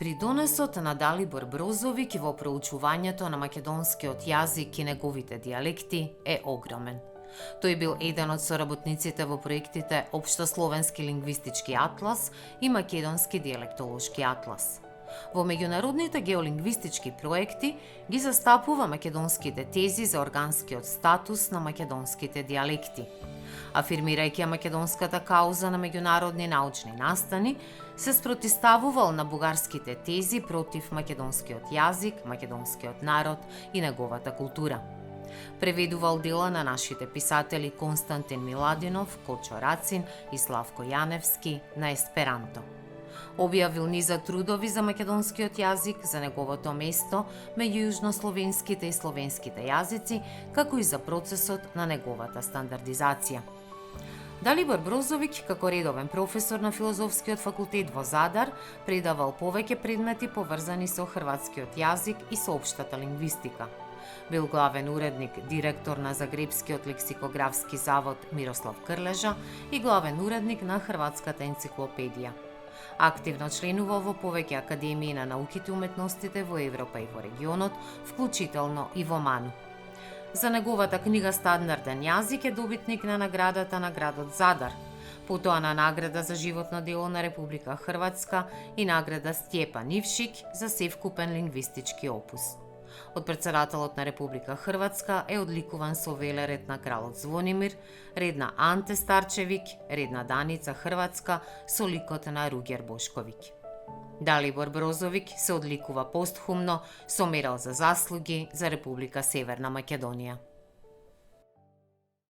Придонесот на Далибор Брозовиќ во проучувањето на македонскиот јазик и неговите дијалекти е огромен. Тој бил еден од соработниците во проектите Општословенски лингвистички атлас и Македонски дијалектолошки атлас. Во меѓународните геолингвистички проекти ги застапува македонските тези за органскиот статус на македонските дијалекти. Афирмирајќи македонската кауза на меѓународни научни настани, се спротиставувал на бугарските тези против македонскиот јазик, македонскиот народ и неговата култура. Преведувал дела на нашите писатели Константин Миладинов, Кочо Рацин и Славко Јаневски на есперанто. Објавил низа трудови за македонскиот јазик, за неговото место меѓу јужнословенските и словенските јазици, како и за процесот на неговата стандардизација. Далибор Брозовиќ, како редовен професор на Филозофскиот факултет во Задар, предавал повеќе предмети поврзани со хрватскиот јазик и со општата лингвистика. Бил главен уредник, директор на Загребскиот лексикографски завод Мирослав Крлежа и главен уредник на Хрватската енциклопедија. Активно членувал во повеќе академии на науките и уметностите во Европа и во регионот, вклучително и во МАНУ. За неговата книга Стандарден јазик е добитник на наградата на градот Задар, потоа на награда за животно дело на Република Хрватска и награда Стјепан Ившик за севкупен лингвистички опус. Од председателот на Република Хрватска е одликуван со велеред на кралот Звонимир, ред на Анте Старчевик, ред на Даница Хрватска со ликот на Руѓер Бошковиќ. Далибор Брозовиќ се одликува постхумно со медал за заслуги за Република Северна Македонија.